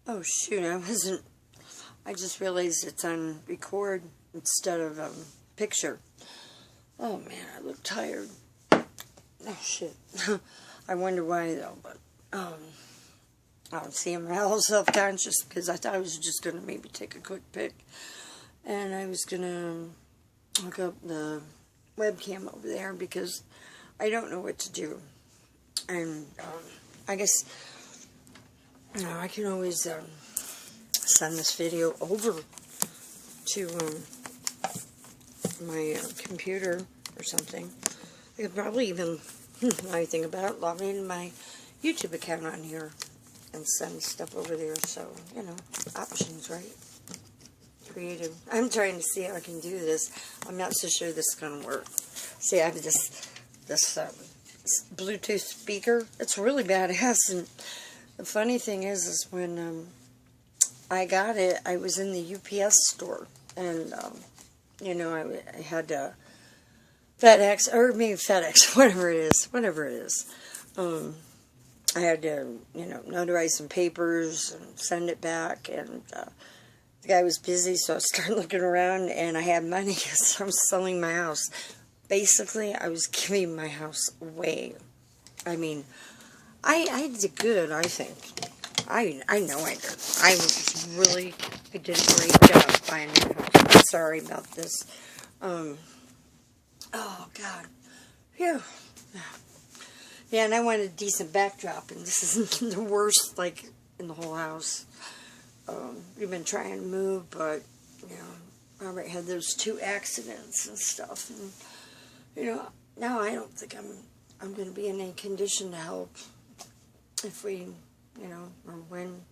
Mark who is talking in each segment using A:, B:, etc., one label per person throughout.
A: Oh shoot, I just realized it's on record instead of picture. Oh man, I look tired. Oh shit. I wonder why though, but I don't see, I'm a little self-conscious because I thought I was just going to maybe take a quick pic. And I was going to hook up the webcam over there because I don't know what to do. And I guess, you know, I can always send this video over to my computer or something. I could probably even, now I think about it, log in my YouTube account on here and send stuff over there. So, you know, options, right? Creative. I'm trying to see how I can do this. I'm not so sure this is going to work. See, I have this Bluetooth speaker. It's really badass. And the funny thing is when I got it, I was in the UPS store. And, you know, I had FedEx, or maybe FedEx, whatever it is. I had to, you know, notarize some papers and send it back, and the guy was busy, so I started looking around, and I had money because I was selling my house. Basically, I was giving my house away. I mean, I did good, I think. I know I did. I did a great job buying that house. I'm sorry about this. Oh, God. Phew. Yeah, and I wanted a decent backdrop, and this isn't the worst, like, in the whole house. We've been trying to move, but, you know, Robert had those 2 accidents and stuff, and, you know, now I don't think I'm going to be in any condition to help if we, you know, or when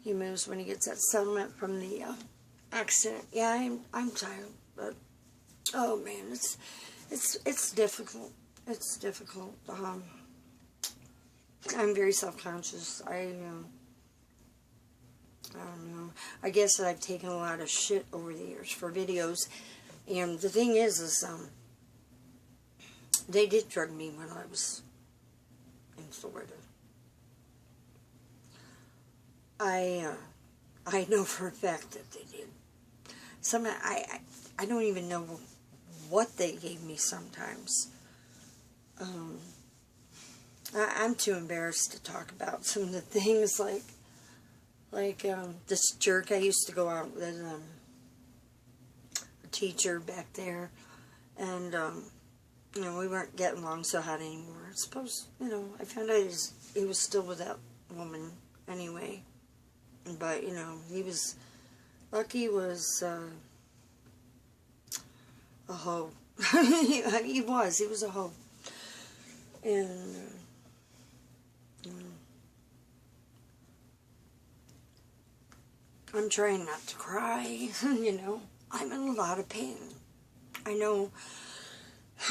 A: he moves, when he gets that settlement from the accident. Yeah, I'm tired, but, oh, man, it's difficult. It's difficult. I'm very self-conscious. I don't know. I guess that I've taken a lot of shit over the years for videos. And the thing is they did drug me when I was in Florida. I know for a fact that they did. I don't even know what they gave me sometimes. I'm too embarrassed to talk about some of the things, like this jerk I used to go out with, a teacher back there, and, you know, we weren't getting along so hot anymore. I suppose, you know, I found out he was still with that woman anyway, but, you know, Lucky was, a hoe. He was a hoe. And, I'm trying not to cry, you know. I'm in a lot of pain. I know,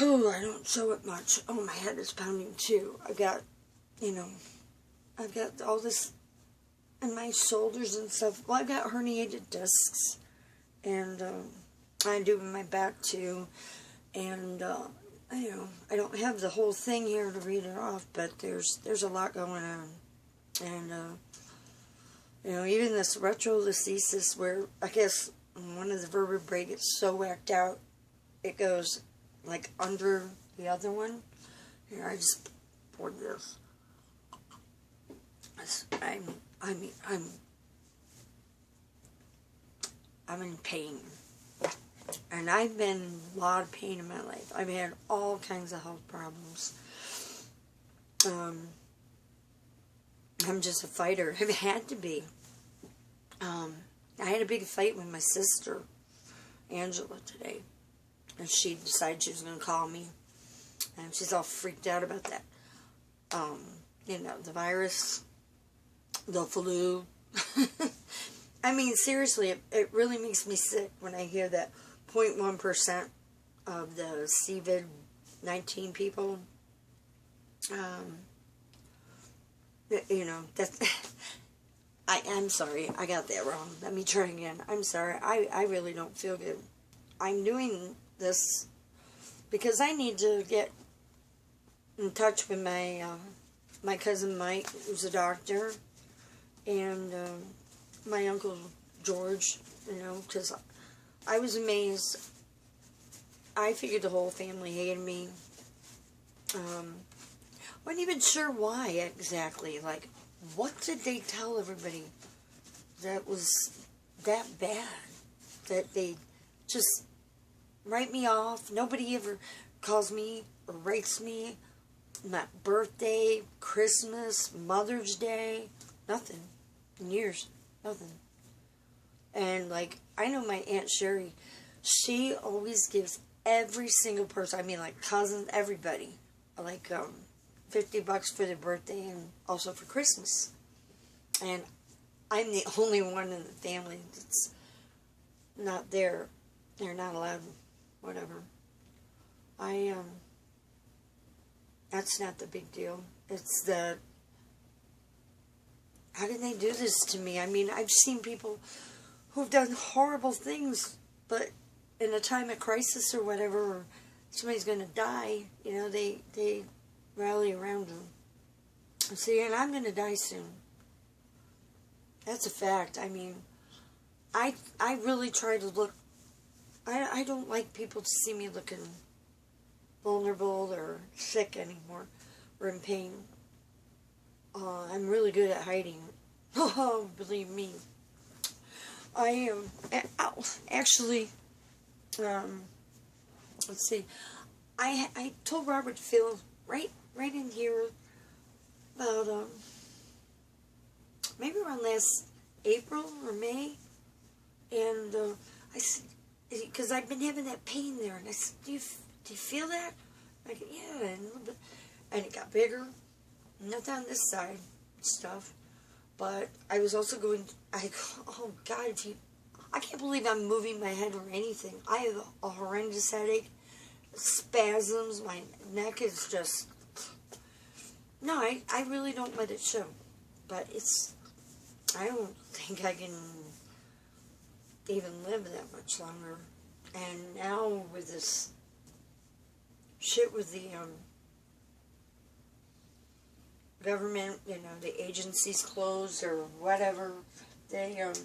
A: I don't show it much. Oh, my head is pounding too. I've got all this in my shoulders and stuff. Well, I've got herniated discs, and I do in my back too, and, you know, I don't have the whole thing here to read it off, but there's a lot going on. And, you know, even this retrolithiasis where, I guess, one of the vertebrae gets so whacked out, it goes, like, under the other one. Here, I just poured this. I'm in pain. And I've been in a lot of pain in my life. I've had all kinds of health problems. I'm just a fighter. I've had to be. I had a big fight with my sister, Angela, today. And she decided she was going to call me. And she's all freaked out about that. You know, the virus, the flu. I mean, seriously, it really makes me sick when I hear that 0.1% of the COVID-19 people, you know, that's, I'm sorry, I got that wrong. Let me try again. I'm sorry, I really don't feel good. I'm doing this because I need to get in touch with my cousin Mike, who's a doctor, and my Uncle George, you know, because I was amazed. I figured the whole family hated me. Wasn't even sure why exactly. Like, what did they tell everybody that was that bad? That they just write me off. Nobody ever calls me or writes me. My birthday, Christmas, Mother's Day, nothing. In years, nothing. And, like, I know my Aunt Sherry, she always gives every single person, I mean, like, cousins, everybody, like, $50 for their birthday and also for Christmas. And I'm the only one in the family that's not there. They're not allowed, whatever. That's not the big deal. It's the, how did they do this to me? I mean, I've seen people who've done horrible things, but in a time of crisis or whatever, or somebody's going to die, you know, they rally around them. See, and I'm going to die soon. That's a fact. I mean, I really try to look, I don't like people to see me looking vulnerable or sick anymore, or in pain. I'm really good at hiding. Oh, believe me. I actually, let's see, I told Robert to feel right in here about, maybe around last April or May, and I said, because I've been having that pain there, and I said, do you feel that? I go, yeah, and a little bit, and it got bigger, not on this side, stuff, but I was also going, oh God, I can't believe I'm moving my head or anything. I have a horrendous headache, spasms, my neck is just, no, I really don't let it show, but I don't think I can even live that much longer. And now with this shit with the government, you know, the agencies closed or whatever, they aren't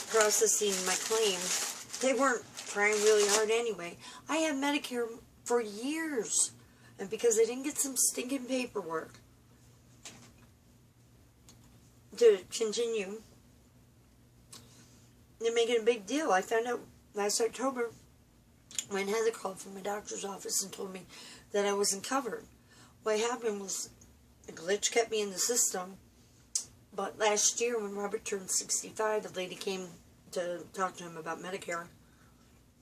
A: processing my claim. They weren't trying really hard anyway. I had Medicare for years, and because I didn't get some stinking paperwork to continue, they're making a big deal. I found out last October when Heather called from my doctor's office and told me that I wasn't covered. What happened was a glitch kept me in the system, but last year when Robert turned 65, the lady came to talk to him about Medicare,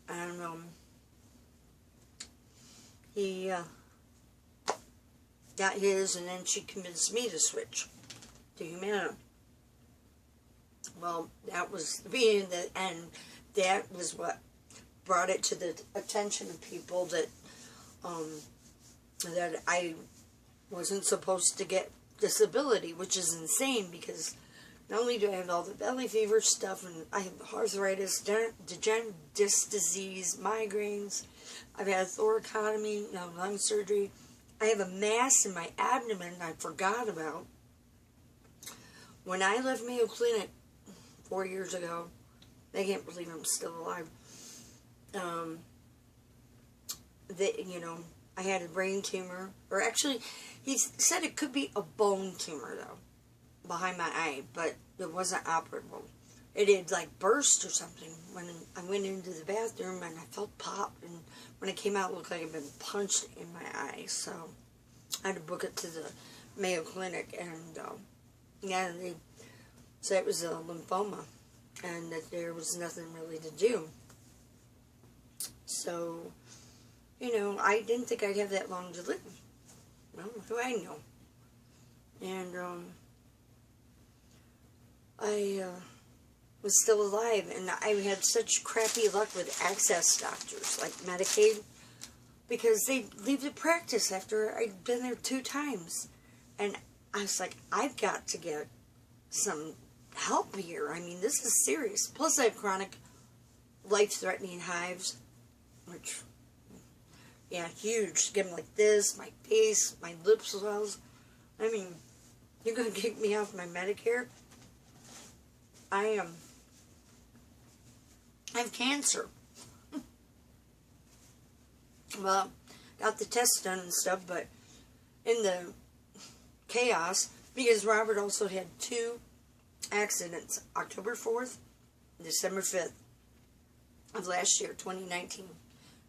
A: and he got his, and then she convinced me to switch to Humana. Well, that was being the, and that was what brought it to the attention of people that that I wasn't supposed to get disability, which is insane, because not only do I have all the belly fever stuff, and I have arthritis, degenerative disc disease, migraines, I've had thoracotomy, lung surgery, I have a mass in my abdomen I forgot about. When I left Mayo Clinic 4 years ago, they can't believe I'm still alive. I had a brain tumor, or actually, he said it could be a bone tumor, though, behind my eye, but it wasn't operable. It had, like, burst or something when I went into the bathroom, and I felt pop, and when I came out, it looked like I'd been punched in my eye, so I had to book it to the Mayo Clinic, and, yeah, they said it was a lymphoma, and that there was nothing really to do. So, I didn't think I'd have that long to live. Well, who I know. And, I was still alive, and I had such crappy luck with access doctors, like Medicaid, because they leave the practice after I'd been there 2 times. And I was like, I've got to get some help here. I mean, this is serious. Plus, I have chronic life-threatening hives, which, yeah, huge. Get them like this, my face, my lip swells. I mean, you're going to kick me off my Medicare? I have cancer. Well, got the test done and stuff, but in the chaos, because Robert also had 2 accidents, October 4th, December 5th of last year, 2019.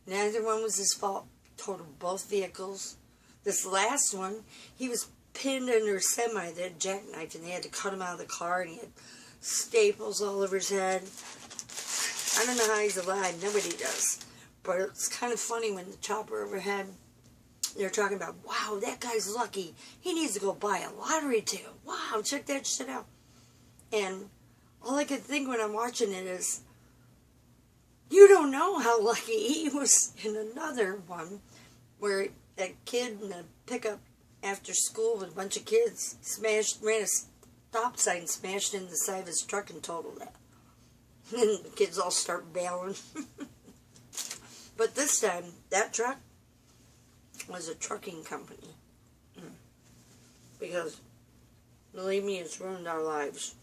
A: Neither one was his fault. Totaled both vehicles. This last one, he was pinned under a semi that had jackknifed, and they had to cut him out of the car, and he had staples all over his head. I don't know how he's alive. Nobody does. But it's kind of funny when the chopper overhead, they're talking about, wow, that guy's lucky. He needs to go buy a lottery ticket. Wow, check that shit out. And all I could think when I'm watching it is, you don't know how lucky he was. In another one where a kid in a pickup after school with a bunch of kids ran a stop sign, smashed into the side of his truck and totaled that. And the kids all start bailing. But this time, that truck was a trucking company. Because, believe me, it's ruined our lives.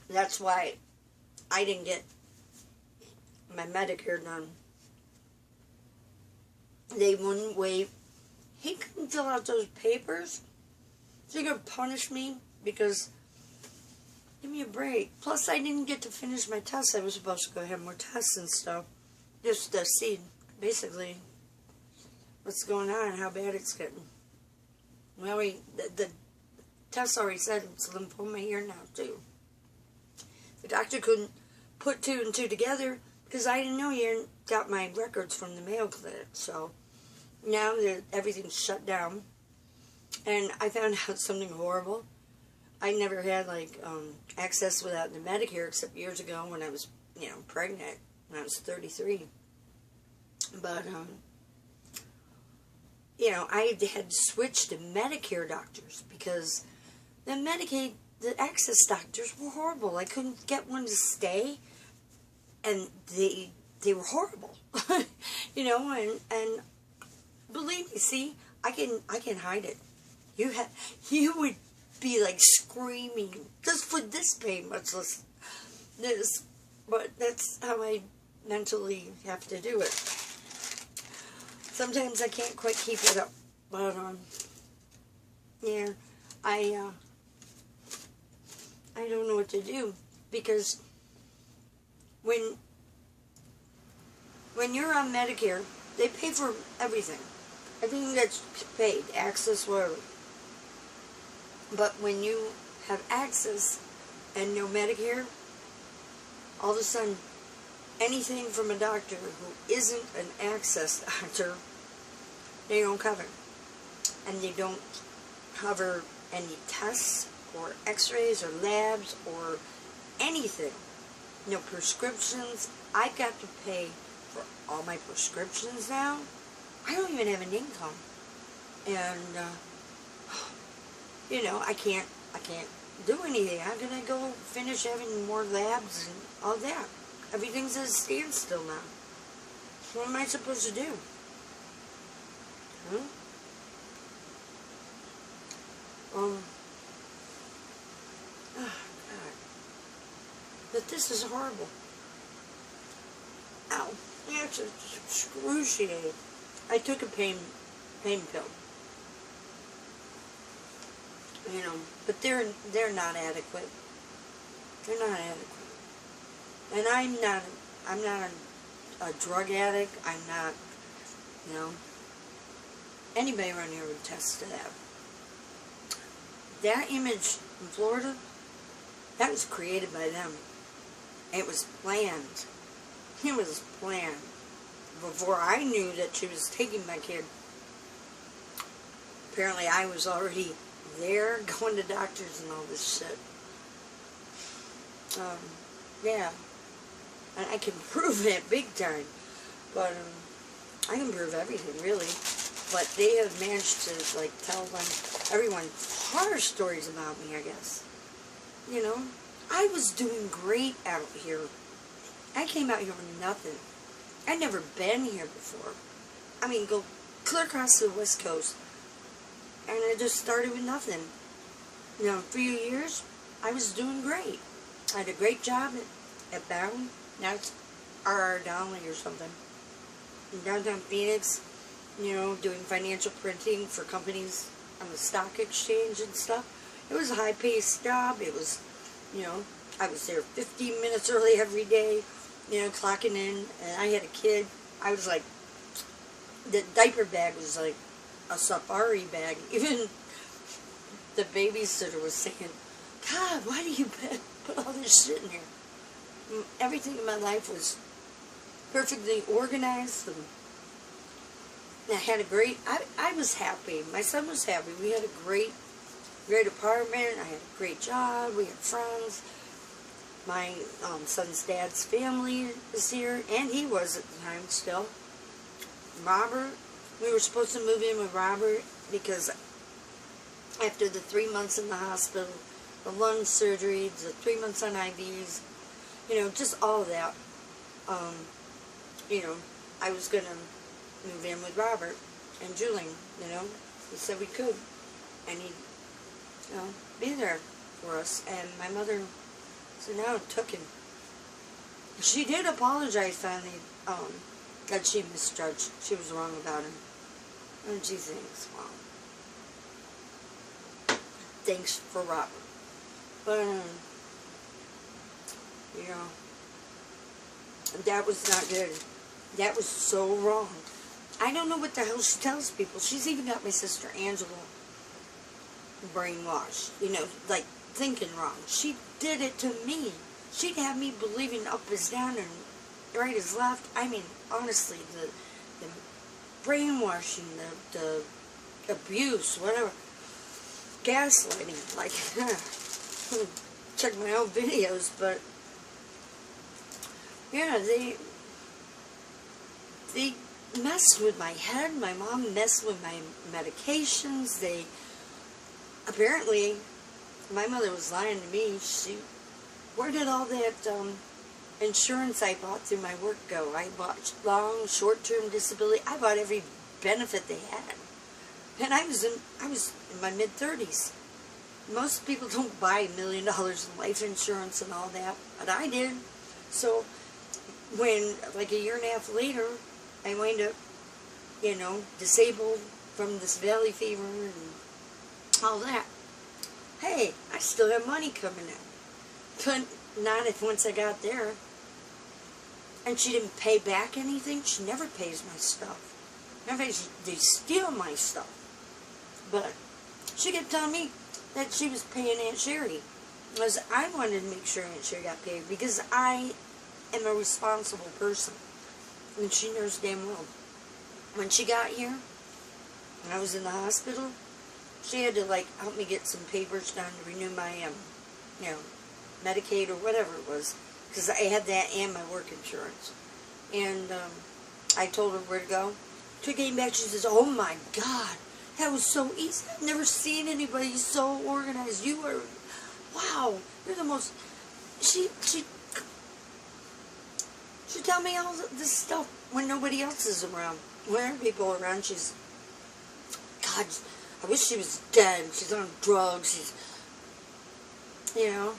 A: That's why I didn't get my Medicare done. They wouldn't wait. He couldn't fill out those papers. So you're going to punish me because, give me a break. Plus, I didn't get to finish my tests. I was supposed to go have more tests and stuff. Just to see, basically, what's going on and how bad it's getting. Well, the test already said it's lymphoma here now, too. The doctor couldn't put 2 and 2 together because I didn't know he hadn't got my records from the Mayo Clinic. So now that everything's shut down, and I found out something horrible. I never had access without the Medicare except years ago when I was, pregnant when I was 33. But I had to switch to Medicare doctors because the access doctors were horrible. I couldn't get one to stay, and they were horrible. and believe me, see, I can hide it. You would be like screaming just for this pain, much less this. But that's how I mentally have to do it. Sometimes I can't quite keep it up, but yeah, I don't know what to do because when you're on Medicare, they pay for everything that's paid, access, whatever. But when you have access and no Medicare, all of a sudden, anything from a doctor who isn't an access doctor, they don't cover. And they don't cover any tests or x-rays or labs or anything. No prescriptions. I've got to pay for all my prescriptions now. I don't even have an income. And, I can't do anything. How can I go finish having more labs and all that? Everything's at a standstill now. What am I supposed to do? Oh, God. But this is horrible. Ow. It's excruciating. I took a pain pill. But they're not adequate. They're not adequate. And I'm not a drug addict. I'm not, anybody around here would attest to that. That image in Florida, that was created by them. It was planned. It was planned. Before I knew that she was taking my kid, apparently I was already there, going to doctors and all this shit. Yeah. And I can prove it big time. But, I can prove everything, really. But they have managed to, tell everyone horror stories about me, I guess. I was doing great out here. I came out here with nothing. I'd never been here before. Go clear across the West Coast. And I just started with nothing. You know, for a few years, I was doing great. I had a great job at Bound. Now it's R.R. Donnelly or something. In downtown Phoenix, you know, doing financial printing for companies on the stock exchange and stuff. It was a high-paced job. It was, you know, I was there 15 minutes early every day, you know, clocking in. And I had a kid. I was like, the diaper bag was like a safari bag. Even the babysitter was saying, God, why do you put all this shit in here? Everything in my life was perfectly organized. And I had a great, I was happy. My son was happy. We had a great apartment. I had a great job. We had friends. My son's dad's family was here, and he was at the time still. Robert, we were supposed to move in with Robert because after the 3 months in the hospital, the lung surgery, the 3 months on IVs, you know, just all of that, you know, I was going to move in with Robert and Julian, you know. He said we could, and he'd, you know, be there for us. And my mother said, no, it took him. She did apologize finally, that she misjudged. She was wrong about him. And she thinks, well, thanks for Robert. But, you know, that was not good. That was so wrong. I don't know what the hell she tells people. She's even got my sister Angela brainwashed. You know, like thinking wrong. She did it to me. She'd have me believing up is down and right is left. I mean, honestly, the brainwashing, the abuse, whatever. Gaslighting, like, check my old videos, but, yeah, they messed with my head. My mom messed with my medications. They, apparently, my mother was lying to me. Where did all that, insurance I bought through my work go? I bought long, short-term disability. I bought every benefit they had. And I was in my mid-30s. Most people don't buy $1 million in life insurance and all that, but I did. So when, like a year and a half later, I wound up, you know, disabled from this valley fever and all that. Hey, I still have money coming in. But not if once I got there. And she didn't pay back anything. She never pays my stuff. Never, they steal my stuff. But she kept telling me that she was paying Aunt Sherry. Because I wanted to make sure Aunt Sherry got paid. Because I am a responsible person. And she knows damn well. When she got here, and I was in the hospital, she had to, like, help me get some papers done to renew my, you know, Medicaid or whatever it was. Because I had that and my work insurance. And I told her where to go. She came back, she says, oh my God, that was so easy. I've never seen anybody so organized. You are, wow, you're the most, she tell me all this stuff when nobody else is around. When there are people around, she's, God, I wish she was dead. She's on drugs. She's, you know.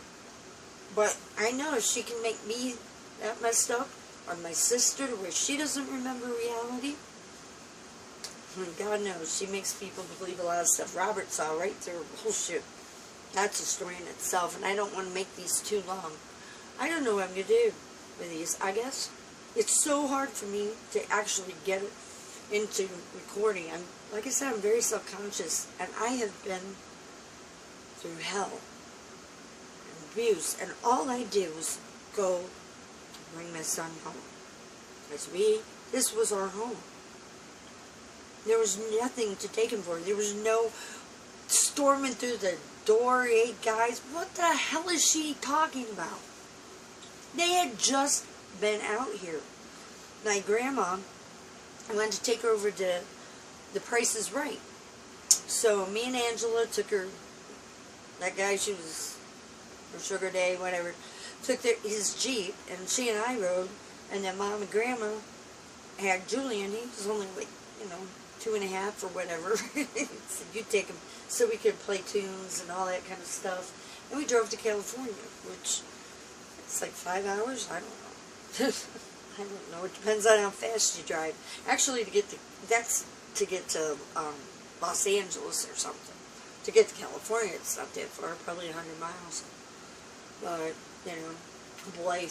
A: But I know if she can make me that messed up, or my sister, to where she doesn't remember reality, God knows, she makes people believe a lot of stuff. Robert saw right through bullshit. That's a story in itself, and I don't want to make these too long. I don't know what I'm going to do with these. I guess it's so hard for me to actually get it into recording. Like I said, I'm very self-conscious, and I have been through hell and abuse, and all I did was go to bring my son home. Because this was our home. There was nothing to take him for. There was no storming through the door, hey guys, what the hell is she talking about? They had just been out here. My grandma, I wanted to take her over to The Price is Right. So me and Angela took her, that guy, she was, her sugar daddy, whatever, took his Jeep, and she and I rode, and then Mom and Grandma had Julian. He was only like, you know, 2.5 or whatever. Said, you take him. so we could play tunes and all that kind of stuff. And we drove to California, which it's like 5 hours. I don't know. I don't know. It depends on how fast you drive. Actually, that's to get to Los Angeles or something. To get to California, it's not that far, probably 100 miles. But, you know, Blythe.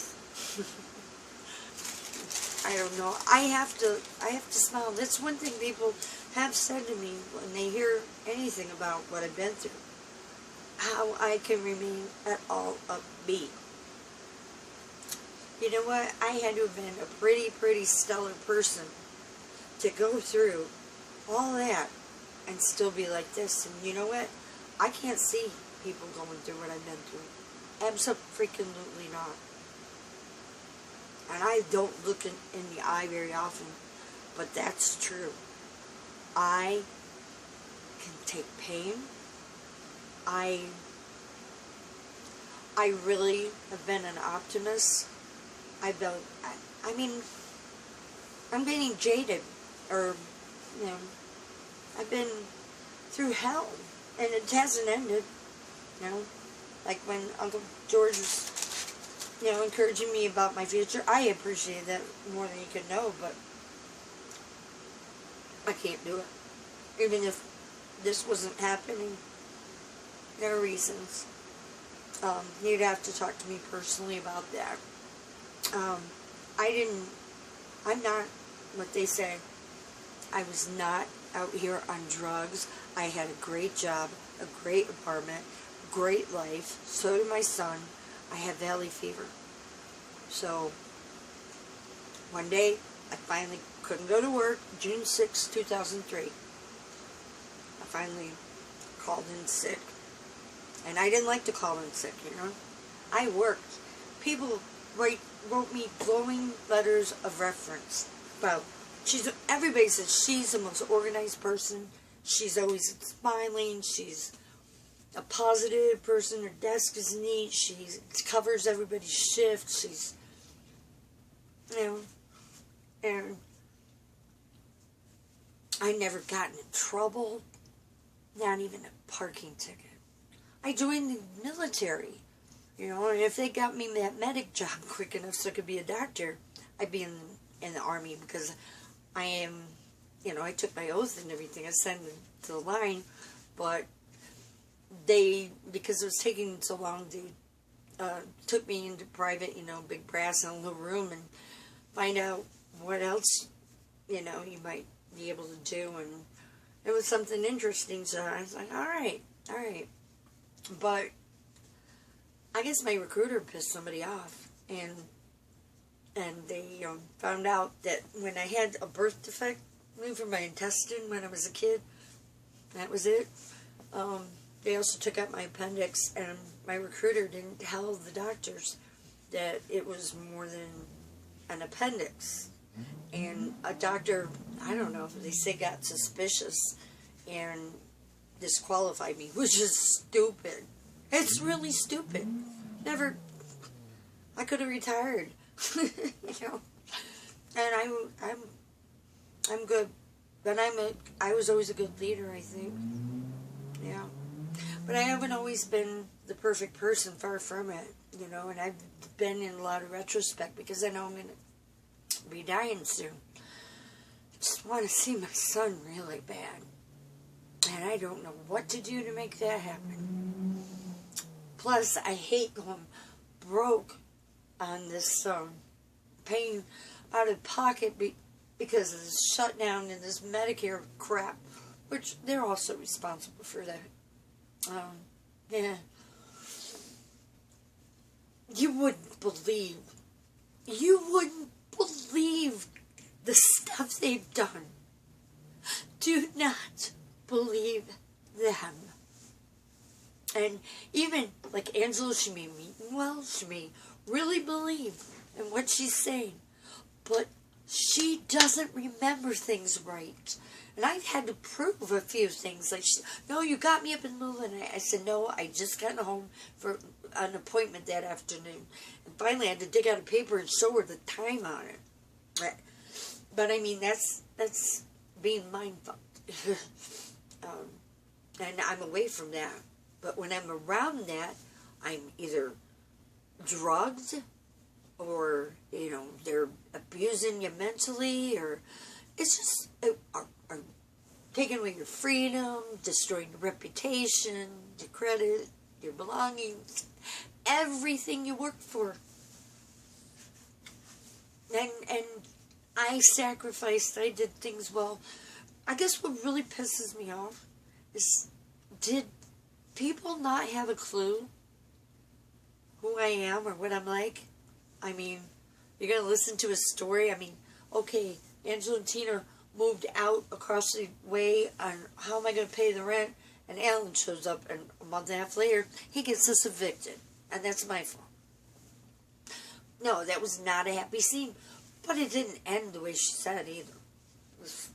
A: I don't know. I have to smile. That's one thing people have said to me when they hear anything about what I've been through. How I can remain at all upbeat. You know what? I had to have been a pretty stellar person to go through all that and still be like this. And you know what? I can't see people going through what I've been through. Absolutely not. And I don't look in the eye very often, but that's true. I can take pain. I really have been an optimist. I mean, I'm getting jaded, or, you know, I've been through hell, and it hasn't ended, you know, like when Uncle George was, you know, encouraging me about my future. I appreciate that more than you could know, but I can't do it. Even if this wasn't happening, there are reasons. You'd have to talk to me personally about that. I'm not what they say. I was not out here on drugs. I had a great job, a great apartment, great life. So did my son. I had valley fever. So, one day, I finally couldn't go to work, June 6, 2003. I finally called in sick. And I didn't like to call in sick, you know. I worked. People wrote me glowing letters of reference about, everybody says she's the most organized person. She's always smiling. She's a positive person. Her desk is neat. She covers everybody's shift. She's, you know, and I never got in trouble. Not even a parking ticket. I joined the military, you know, and if they got me that medic job quick enough so I could be a doctor, I'd be in the Army, because I am, you know, I took my oath and everything. I signed to the line, but because it was taking so long, they took me into private, you know, big brass in a little room and find out what else, you know, you might be able to do, and it was something interesting, so I was like, all right. But I guess my recruiter pissed somebody off, and they found out that when I had a birth defect from my intestine when I was a kid, that was it. They also took out my appendix, and my recruiter didn't tell the doctors that it was more than an appendix. And a doctor, I don't know, they say got suspicious and disqualified me, which is stupid. It's really stupid. I could have retired, you know. And I'm good, but I was always a good leader, I think. Yeah, but I haven't always been the perfect person. Far from it, you know. And I've been in a lot of retrospect, because I know I'm gonna be dying soon. I just want to see my son really bad. And I don't know what to do to make that happen. Plus, I hate going broke on this paying out of pocket because of this shutdown and this Medicare crap, which they're also responsible for that. Yeah. You wouldn't believe the stuff they've done. Do not believe them. And even like Angela, she may really believe in what she's saying, but she doesn't remember things right. And I've had to prove a few things. Like, no, you got me up in the middle of the night. I said, no, I just got home for an appointment that afternoon. And finally I had to dig out a paper and show her the time on it. But I mean, that's being mind-fucked. and I'm away from that. But when I'm around that, I'm either drugged, or, you know, they're abusing you mentally, or it's just are taking away your freedom, destroying your reputation, your credit, your belongings, everything you worked for. And I sacrificed, I did things well. I guess what really pisses me off is, did people not have a clue who I am or what I'm like? I mean, you're going to listen to a story. I mean, okay, Angela and Tina moved out across the way, and how am I going to pay the rent? And Alan shows up, and a month and a half later, he gets us evicted. And that's my fault. No, that was not a happy scene. But it didn't end the way she said either. It was,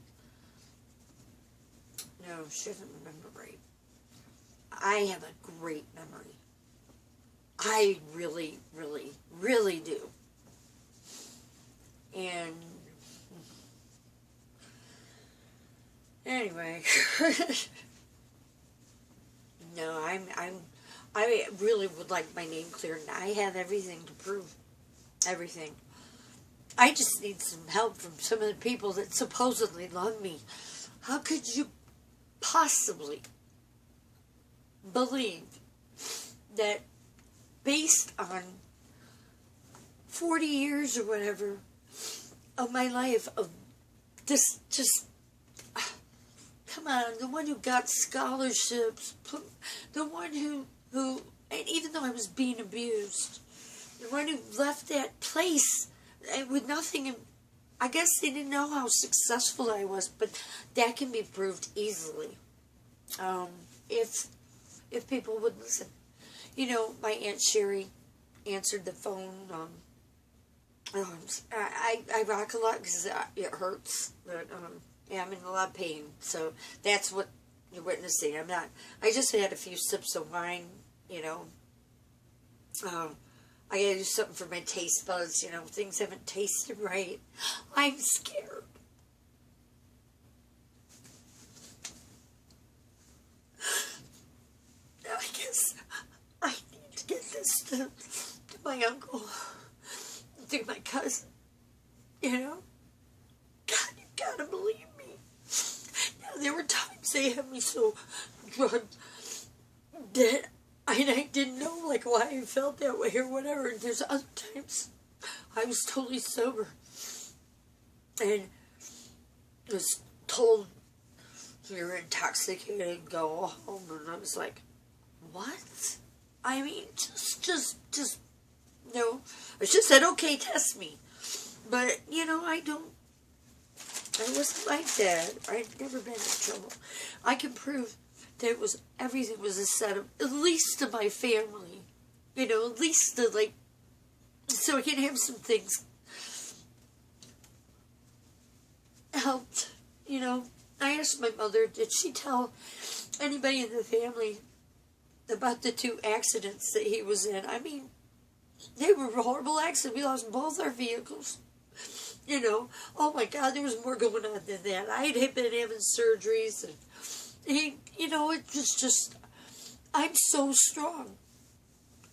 A: no, she doesn't remember right. I have a great memory. I really, really, really do. And anyway, no, I really would like my name cleared, and I have everything to prove. Everything. I just need some help from some of the people that supposedly love me. How could you possibly believe that, based on 40 years or whatever of my life, of this, just, come on, the one who got scholarships, the one who, and even though I was being abused, the one who left that place with nothing, and I guess they didn't know how successful I was, but that can be proved easily, if people would listen. You know, my Aunt Sherry answered the phone. I rock a lot because it hurts, but yeah, I'm in a lot of pain. So that's what you're witnessing. I just had a few sips of wine, you know. I gotta do something for my taste buds, you know. Things haven't tasted right. I'm scared. I guess I need to get this to my uncle, to my cousin, you know. God, you gotta believe me. Now, there were times they had me so drugged that I didn't know, like, why I felt that way or whatever. And there's other times I was totally sober and was told, you're intoxicated, go home. And I was like, what? I mean, just, no. I just said, okay, test me. But, you know, I wasn't like that. I'd never been in trouble. I can prove that everything was a setup, at least to my family. You know, at least to, like, so I can have some things helped, you know. I asked my mother, did she tell anybody in the family about the 2 accidents that he was in? I mean, they were horrible accidents. We lost both our vehicles. You know, oh my God, there was more going on than that. I had been having surgeries, and you know, it was just, I'm so strong.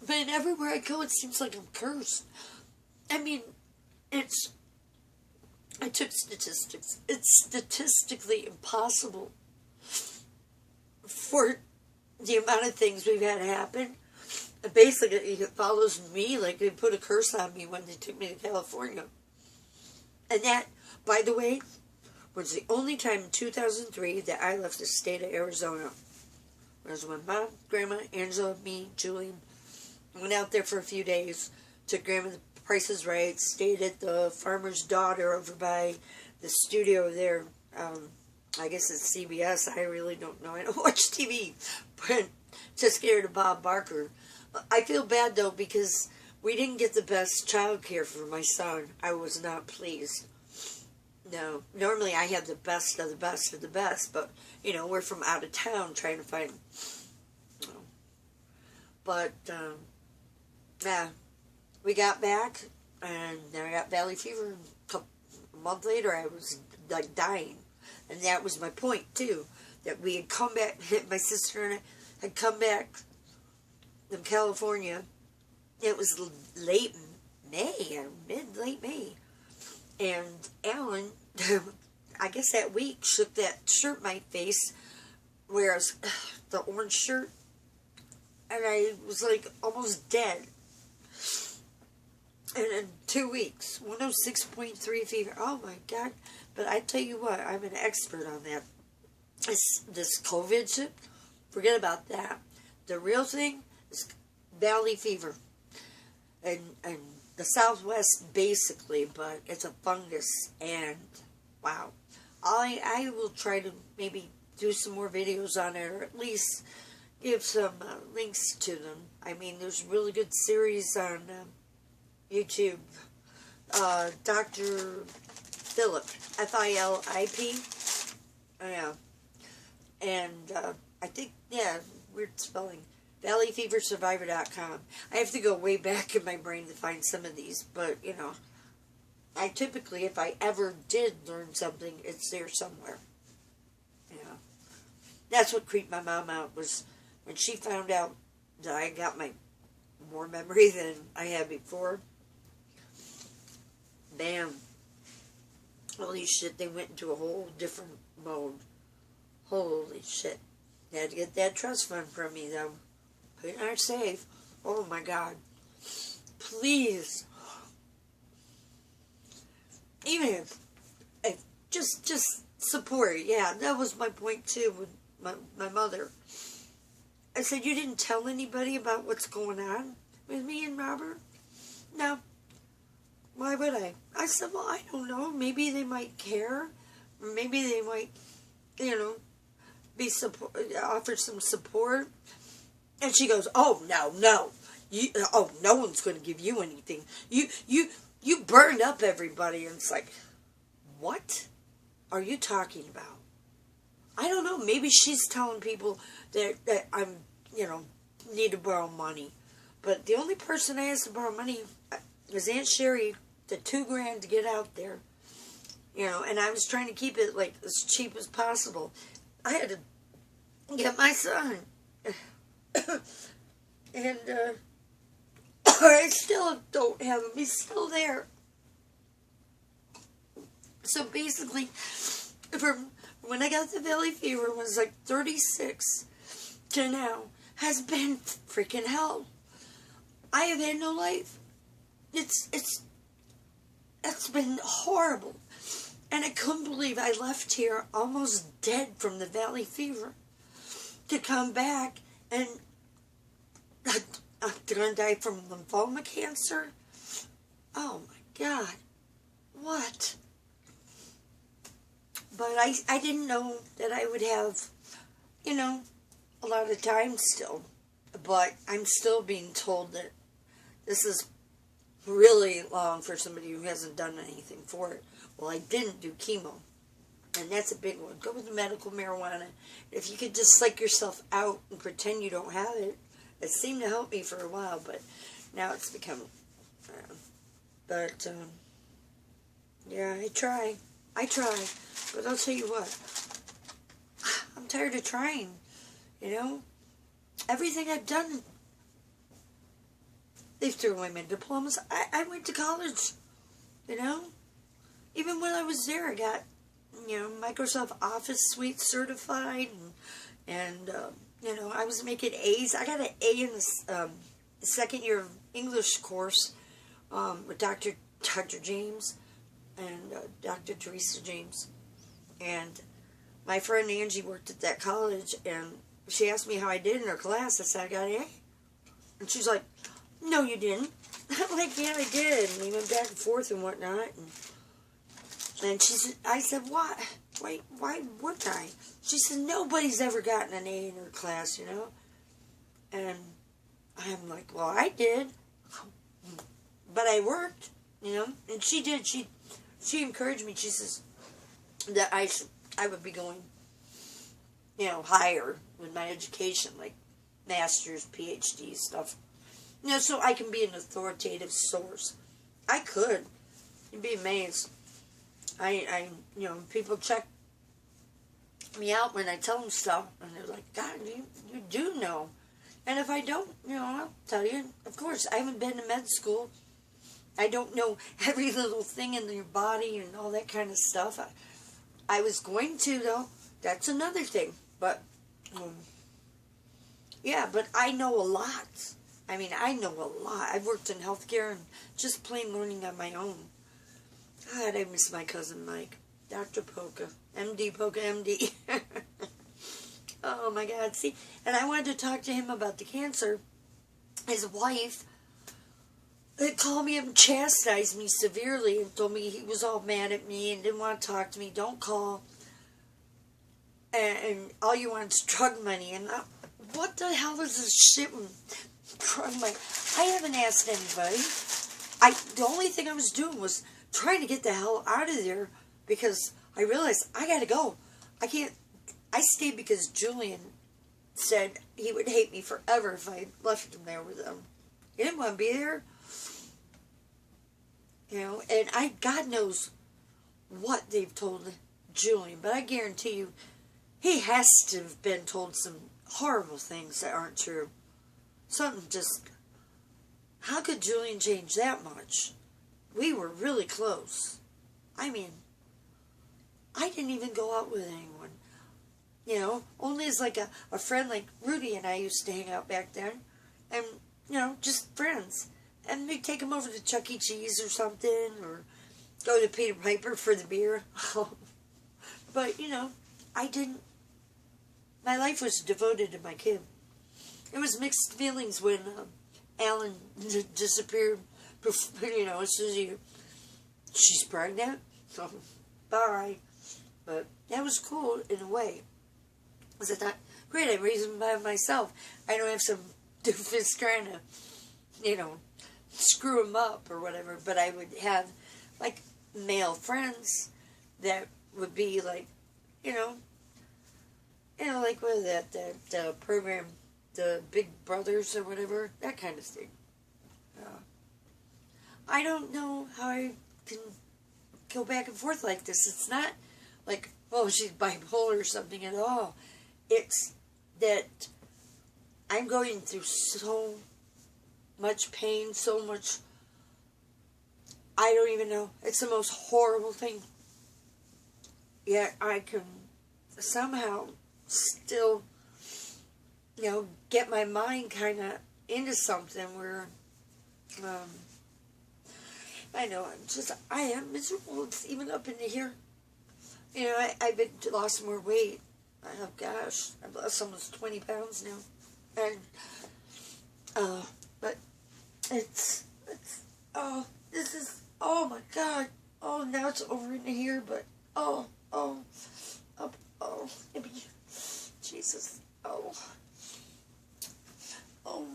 A: But everywhere I go, it seems like I'm cursed. I mean, I took statistics. It's statistically impossible for the amount of things we've had happen. And basically, it follows me like they put a curse on me when they took me to California. And that, by the way, was the only time in 2003 that I left the state of Arizona. It was when Mom, Grandma, Angela, me, Julian went out there for a few days, took Grandma the Price is Right, stayed at the farmer's daughter over by the studio there. I guess it's CBS. I really don't know. I don't watch TV. But just scared of Bob Barker. I feel bad, though, because we didn't get the best child care for my son. I was not pleased. No. Normally I have the best of the best of the best, but, you know, we're from out of town trying to find, you know. But, yeah, we got back, and then I got valley fever, and a month later I was, like, dying. And that was my point, too. that we had come back, my sister and I had come back from California. It was late May, late May. And Alan, I guess that week, shook that shirt in my face, whereas the orange shirt, and I was like almost dead. And in 2 weeks, 106.3 fever. Oh my God. But I tell you what, I'm an expert on that. This COVID shit, forget about that. The real thing is valley fever. And the Southwest, basically, but it's a fungus. And, wow. I will try to maybe do some more videos on it, or at least give some links to them. I mean, there's a really good series on YouTube. Dr. Philip, F-I-L-I-P. Yeah. And I think, yeah, weird spelling. ValleyFeverSurvivor.com. I have to go way back in my brain to find some of these, but, you know, I typically, if I ever did learn something, it's there somewhere. Yeah. That's what creeped my mom out, was when she found out that I got more memory than I had before. Bam. Holy shit, they went into a whole different mode. Holy shit. They had to get that trust fund from me, though. They aren't safe. Oh my God. Please. Even if just support. Yeah, that was my point too with my mother. I said, you didn't tell anybody about what's going on with me and Robert? No. Why would I? I said, well, I don't know. Maybe they might care. Or maybe they might, you know, offer some support. And she goes, oh, no. No one's going to give you anything. You burned up everybody. And it's like, what are you talking about? I don't know. Maybe she's telling people that I'm, you know, need to borrow money. But the only person I asked to borrow money was Aunt Sherry, the $2,000 to get out there. You know, and I was trying to keep it like as cheap as possible. I had to get my son. And I still don't have him. He's still there. So basically, from when I got the valley fever, it was like 36 to now, has been freaking hell. I have had no life. It's been horrible. And I couldn't believe I left here almost dead from the valley fever to come back and I'm going to die from lymphoma cancer. Oh my God. What? But I didn't know that I would have, you know, a lot of time still. But I'm still being told that this is really long for somebody who hasn't done anything for it. Well, I didn't do chemo. And that's a big one. Go with the medical marijuana. If you could just psych yourself out and pretend you don't have it. It seemed to help me for a while, but now it's become... yeah, I try. But I'll tell you what. I'm tired of trying. You know? Everything I've done... They threw away my diplomas. I went to college. You know? Even when I was there, I got... you know, Microsoft Office Suite certified, and you know, I was making A's. I got an A in the second year of English course with Dr. James and Dr. Teresa James. And my friend Angie worked at that college, and she asked me how I did in her class. I said, I got an A. And she's like, no, you didn't. I'm like, yeah, I did. And we went back and forth and whatnot, and she said, I said, what? Why would I? She said, nobody's ever gotten an A in her class, you know? And I'm like, well, I did. But I worked, you know? And she did. She encouraged me. She says that I would be going, you know, higher with my education, like master's, PhD stuff. You know, so I can be an authoritative source. I could. You'd be amazed. You know, people check me out when I tell them stuff, and they're like, God, you do know. And if I don't, I'll tell you. Of course, I haven't been to med school. I don't know every little thing in your body and all that kind of stuff. I was going to, though. That's another thing. But, yeah, but I know a lot. I mean, I know a lot. I've worked in healthcare and just plain learning on my own. God, I miss my cousin Mike. Dr. Polka. MD Polka, MD. Oh, my God. See, and I wanted to talk to him about the cancer. His wife called me up and chastised me severely and told me he was all mad at me and didn't want to talk to me. Don't call. And all you want is drug money. And what the hell is this shit with drug money? I haven't asked anybody. The only thing I was doing was trying to get the hell out of there because I realized I got to go. I can't. I stayed because Julian said he would hate me forever if I left him there with them. He didn't want to be there. And God knows what they've told Julian, but I guarantee you, he has to have been told some horrible things that aren't true. Something just, how could Julian change that much? We were really close. I mean, I didn't even go out with anyone. Only as like a friend like Rudy and I used to hang out back then. And, just friends. And we'd take them over to Chuck E. Cheese or something, or go to Peter Piper for the beer. But, I didn't. My life was devoted to my kid. It was mixed feelings when Alan disappeared, as soon as she's pregnant, so bye. But that was cool in a way. Was it not great? I raised him by myself. I don't have some doofus trying to, screw him up or whatever. But I would have, like, male friends that would be like, like what is that program, the Big Brothers or whatever, that kind of thing. I don't know how I can go back and forth like this. It's not like, oh, she's bipolar or something at all. It's that I'm going through so much pain, so much, I don't even know. It's the most horrible thing. Yet I can somehow still, get my mind kind of into something where, I know, I am miserable. It's even up into here. I've lost more weight. Oh, gosh. I've lost almost 20 pounds now. And, but it's, this is, oh, my God. Oh, now it's over into here, but, maybe, Jesus, oh,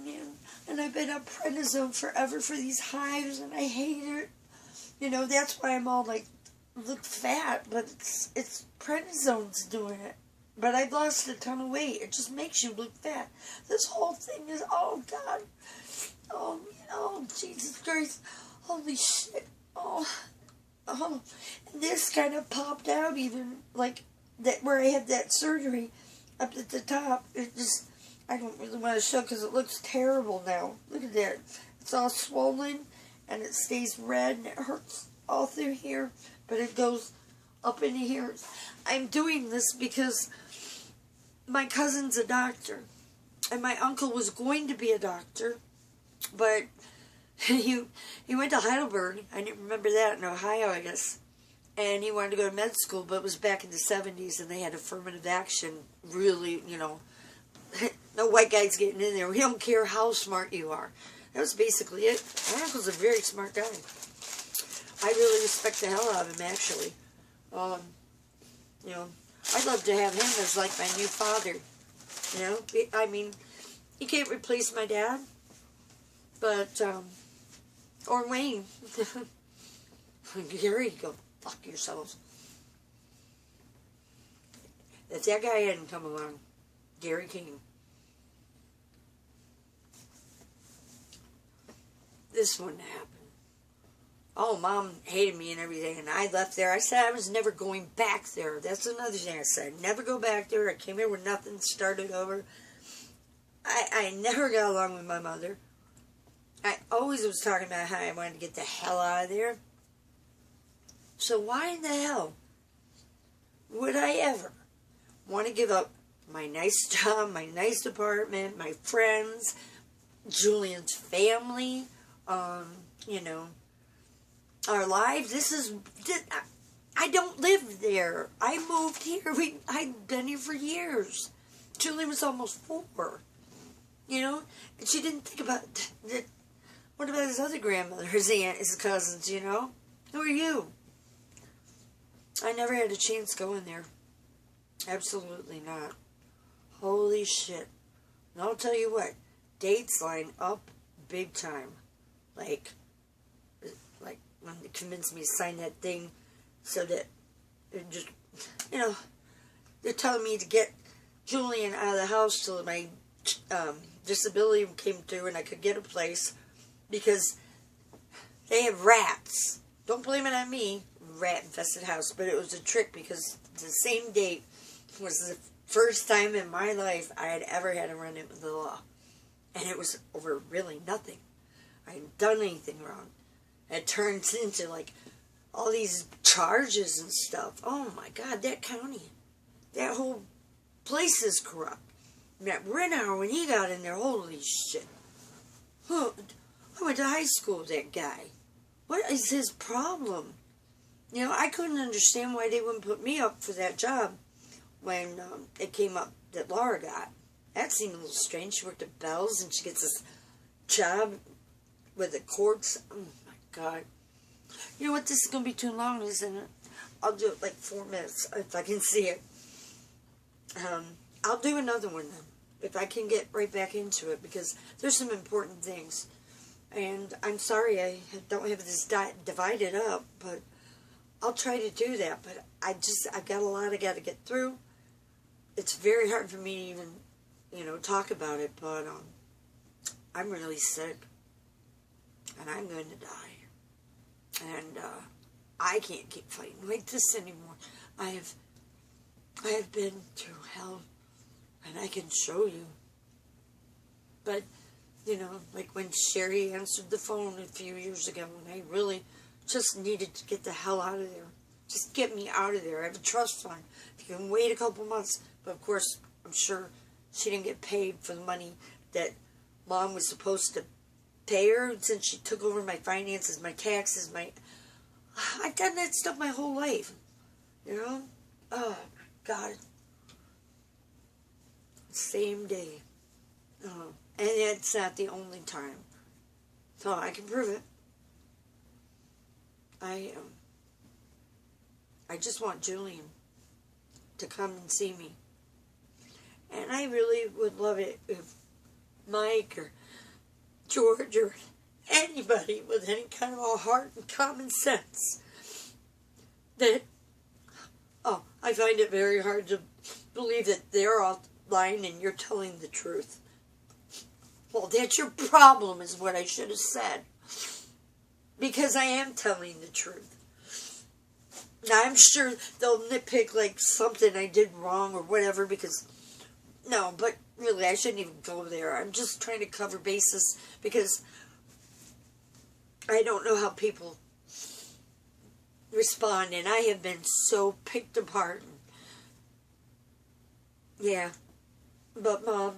A: man. And I've been on prednisone forever for these hives, and I hate it. That's why I'm all, like, look fat, but it's prednisone's doing it. But I've lost a ton of weight. It just makes you look fat. This whole thing is, oh, God. Oh, Jesus Christ. Holy shit. Oh. And this kind of popped out even, like, that where I had that surgery up at the top. It just, I don't really want to show because it looks terrible now. Look at that. It's all swollen, and it stays red, and it hurts all through here, but it goes up into here. I'm doing this because my cousin's a doctor, and my uncle was going to be a doctor, but he went to Heidelberg. I didn't remember that, in Ohio, I guess. And he wanted to go to med school, but it was back in the 70s, and they had affirmative action, really, no white guys getting in there. We don't care how smart you are. That was basically it. My uncle's a very smart guy. I really respect the hell out of him, actually. I'd love to have him as, like, my new father. I mean, he can't replace my dad, but, or Wayne. Gary, go fuck yourselves. If that guy hadn't come along, Gary King, this wouldn't happen. Oh, Mom hated me and everything, and I left there. I said I was never going back there. That's another thing I said. Never go back there. I came here with nothing, started over. I never got along with my mother. I always was talking about how I wanted to get the hell out of there. So why in the hell would I ever want to give up my nice job, my nice apartment, my friends, Julian's family, you know, our lives? I don't live there. I moved here. I'd been here for years. Julian was almost 4, you know, and she didn't think about that. What about his other grandmother, his aunt, his cousins, you know? Who are you? I never had a chance going there. Absolutely not. Holy shit. And I'll tell you what, dates line up big time. Like when they convinced me to sign that thing so that it just, you know, they're telling me to get Julian out of the house till my disability came through and I could get a place because they have rats. Don't blame it on me, rat-infested house, but it was a trick because the same date was the first time in my life I had ever had a run-in with the law. And it was over really nothing. I hadn't done anything wrong. It turns into like all these charges and stuff. Oh my God, that county, that whole place is corrupt. Matt Renauer, when he got in there, holy shit. I went to high school with that guy. What is his problem? You know, I couldn't understand why they wouldn't put me up for that job when it came up that Laura got. That seemed a little strange. She worked at Bell's and she gets this job with the courts. Oh my God. You know what? This is going to be too long, isn't it? I'll do it like 4 minutes if I can see it. I'll do another one then if I can get right back into it because there's some important things. And I'm sorry I don't have this divided up, but I'll try to do that. But I've got a lot I got to get through. It's very hard for me to even, you know, talk about it, but I'm really sick. And I'm going to die. And I can't keep fighting like this anymore. I have been through hell, and I can show you. But, you know, like when Sherry answered the phone a few years ago, and I really just needed to get the hell out of there. Just get me out of there. I have a trust fund. You can wait a couple months, but of course, I'm sure she didn't get paid for the money that Mom was supposed to pay her since she took over my finances, my taxes, I've done that stuff my whole life, you know? Oh, God. Same day. Oh, and it's not the only time. So I can prove it. I just want Julian to come and see me. And I really would love it if Mike or George or anybody with any kind of a heart and common sense that, I find it very hard to believe that they're all lying and you're telling the truth. Well, that's your problem is what I should have said. Because I am telling the truth. Now, I'm sure they'll nitpick like something I did wrong or whatever because, no, but really I shouldn't even go there. I'm just trying to cover bases because I don't know how people respond, and I have been so picked apart. Yeah, but Mom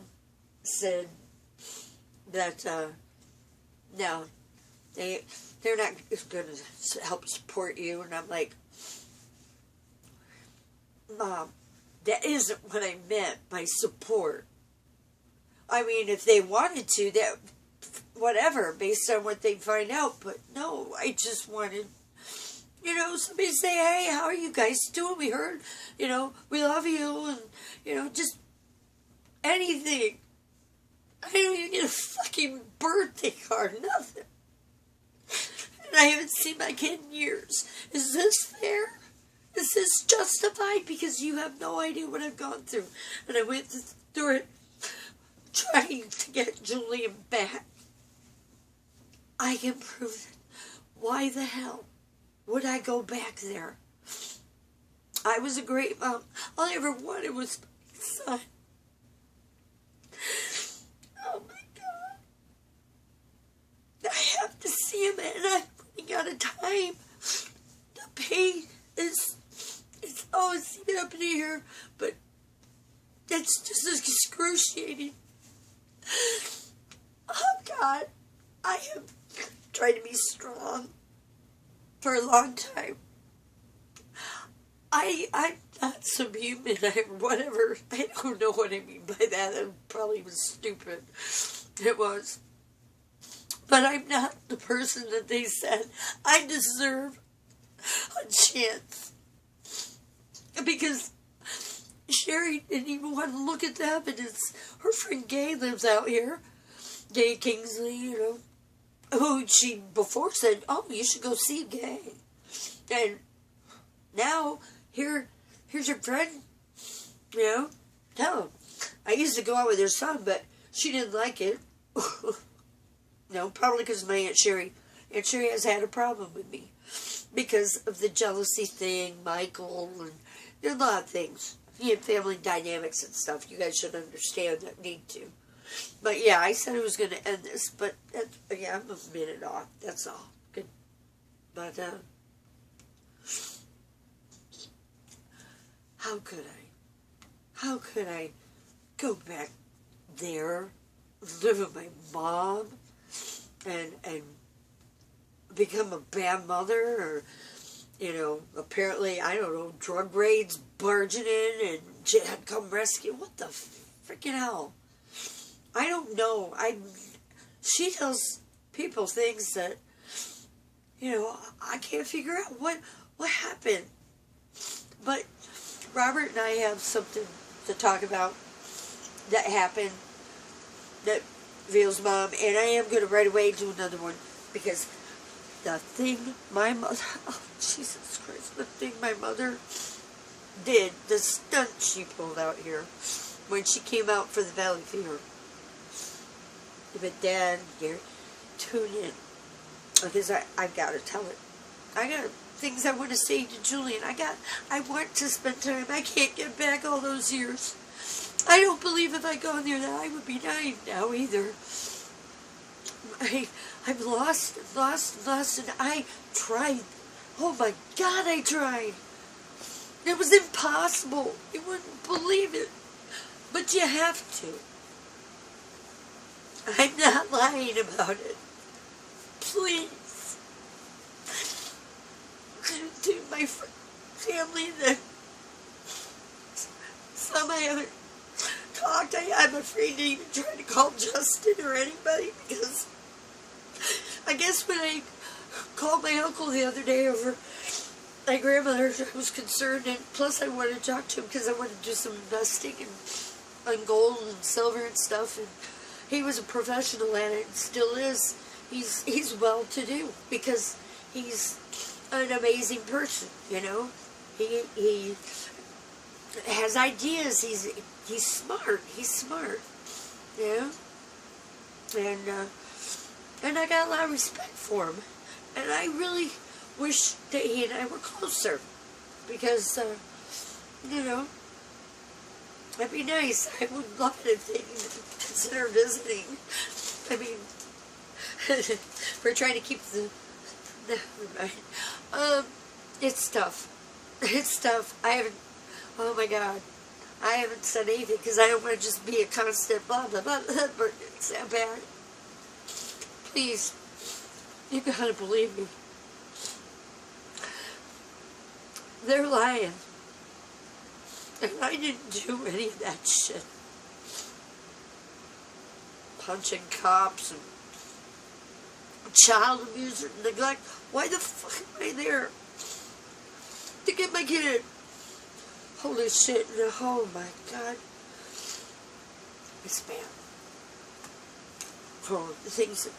A: said that no, they're not going to help support you, and I'm like, Mom, that isn't what I meant by support. I mean, if they wanted to, that whatever, based on what they find out, but no, I just wanted, you know, somebody to say, hey, how are you guys doing? We heard, you know, we love you, and, you know, just anything. I don't even get a fucking birthday card, nothing. And I haven't seen my kid in years. Is this fair? Is this justified? Because you have no idea what I've gone through. And I went through it trying to get Julian back. I can prove it why the hell would I go back there? I was a great mom. All I ever wanted was my son. Oh my God. I have to see him, and I'm running out of time. The pain is always up in here, but it's just excruciating. Oh God, I have tried to be strong for a long time. I'm not subhuman or whatever. I don't know what I mean by that. That probably was stupid. It was. But I'm not the person that they said. I deserve a chance. Because Sherry didn't even want to look at the evidence. Her friend Gay lives out here. Gay Kingsley, you know. Who she before said, oh, you should go see Gay. And now, here's your friend, you know. No, I used to go out with her son, but she didn't like it. No, probably because of my Aunt Sherry. Aunt Sherry has had a problem with me because of the jealousy thing, Michael, and there's a lot of things. Family dynamics and stuff. You guys should understand that need to. But yeah, I said I was going to end this, but yeah, I'm a minute off. That's all. Good. But how could I go back there, live with my mom, and become a bad mother, or, you know, apparently, I don't know, drug raids barging in and Jad come rescue? What the freaking hell? I don't know. She tells people things that, you know, I can't figure out what happened. But Robert and I have something to talk about that happened that Veal's mom, and I am going to right away do another one, because the thing my mother, oh Jesus Christ, the thing my mother did, the stunt she pulled out here when she came out for the Valley Fever. But Dad, Gary, tune in, because I've got to tell it. I got things I want to say to Julian. I want to spend time. I can't get back all those years. I don't believe if I go in there that I would be dying now either. I'm lost, and I tried. Oh my God, I tried. It was impossible. You wouldn't believe it. But you have to. I'm not lying about it. Please. To my family, that some I haven't talked. I'm afraid to even try to call Justin or anybody, because I guess when I called my uncle the other day over my grandmother, I was concerned, and plus I wanted to talk to him because I wanted to do some investing on gold and silver and stuff, and he was a professional at it and still is. He's well-to-do because he's an amazing person, you know. He has ideas. He's smart. He's smart, you know. And I got a lot of respect for him. And I really wish that he and I were closer, because you know, it'd be nice. I would love it if they consider visiting. I mean, we're trying to keep the... Never mind. It's tough. It's tough. I haven't... Oh my God. I haven't said anything because I don't want to just be a constant blah, blah, blah, blah, but it's that bad. Please. You gotta believe me. They're lying. And I didn't do any of that shit. Punching cops and child abuse or neglect. Why the fuck am I there? To get my kid. Holy shit. Oh my God. It's bad. For the things that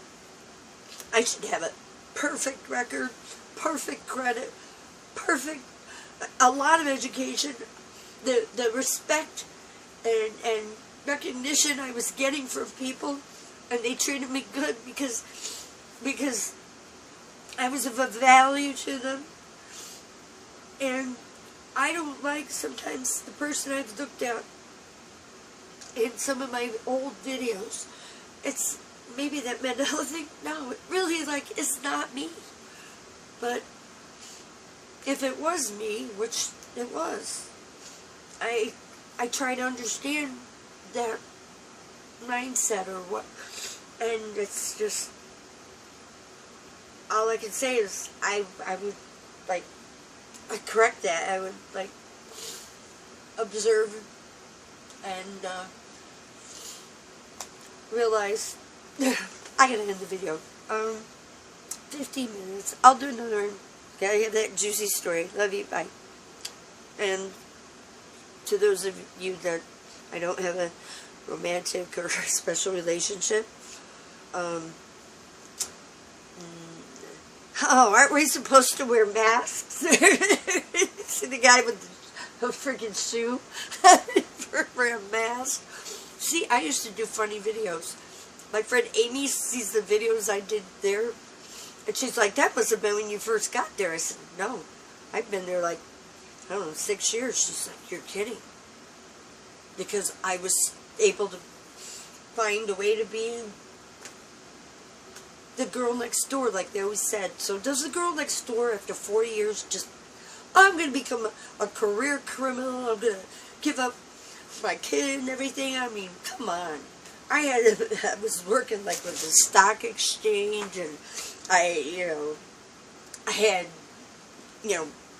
A: I should have a perfect record, perfect credit, perfect, a lot of education, the respect and recognition I was getting from people, and they treated me good because I was of a value to them. And I don't like sometimes the person I've looked at in some of my old videos. It's maybe that mental thing. No, it really, like, it's not me. But if it was me, which it was, I try to understand that mindset or what, and it's just, all I can say is I would, like, I'd correct that. I would, like, observe and realize I gotta end the video. 15 minutes. I'll do another one. Okay, I have that juicy story. Love you. Bye. And to those of you that I don't have a romantic or special relationship, oh, aren't we supposed to wear masks? See the guy with a freaking shoe for a mask. See, I used to do funny videos. My friend Amy sees the videos I did there, and she's like, that must have been when you first got there. I said, no, I've been there like, I don't know, 6 years. She's like, you're kidding. Because I was able to find a way to be the girl next door, like they always said. So does the girl next door, after 40 years, just, I'm going to become a career criminal, I'm going to give up my kid and everything? I mean, come on. I was working like with the stock exchange, and I had,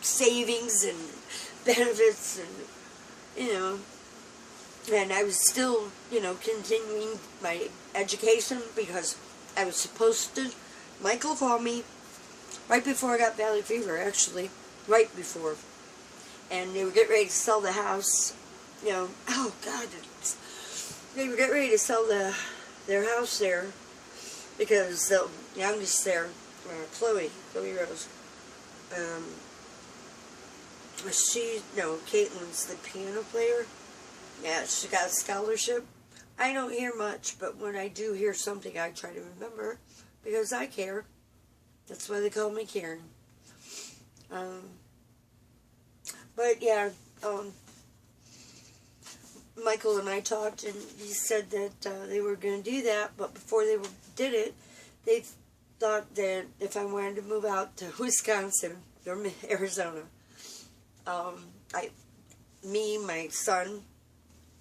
A: savings and benefits, and, and I was still, continuing my education because I was supposed to. Michael called me right before I got valley fever, actually, right before, and they were getting ready to sell the house, oh God, they were getting ready to sell their house there, because the youngest there, Chloe Rose, Caitlin's the piano player. Yeah, she got a scholarship. I don't hear much, but when I do hear something, I try to remember, because I care. That's why they call me Karen. But yeah, Michael and I talked, and he said that they were going to do that, but before they did it, they thought that if I wanted to move out to Wisconsin or Arizona, me, my son,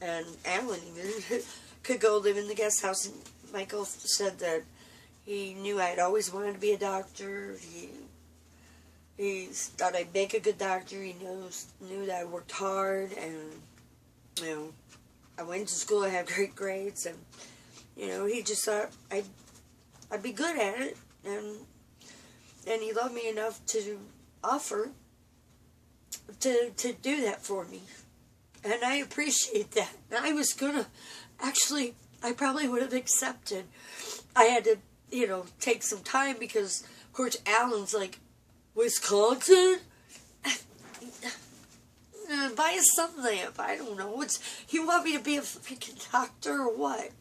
A: and Alan even could go live in the guest house. And Michael said that he knew I'd always wanted to be a doctor. He thought I'd make a good doctor. He knew that I worked hard, and I went to school. I had great grades, and he just thought I'd be good at it, and he loved me enough to offer to do that for me. And I appreciate that. I was gonna, actually, I probably would have accepted. I had to, take some time because, of course, Alan's like, Wisconsin? Buy a sun lamp. I don't know. You want me to be a freaking doctor or what?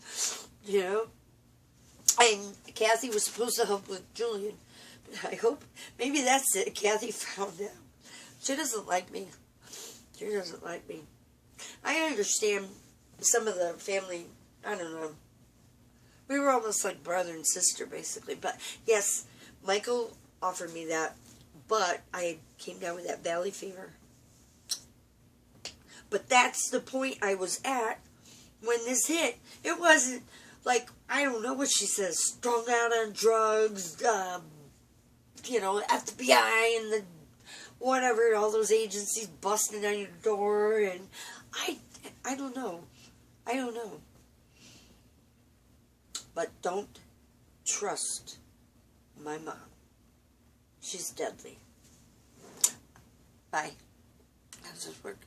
A: And Kathy was supposed to help with Julian. I hope, maybe that's it. Kathy found out. She doesn't like me. She doesn't like me. I understand some of the family, I don't know. We were almost like brother and sister, basically. But, yes, Michael offered me that. But I came down with that valley fever. But that's the point I was at when this hit. It wasn't like, I don't know what she says, strung out on drugs, FBI and the whatever, all those agencies busting down your door, and I don't know. I don't know. But don't trust my mom. She's deadly. Bye. How does this work?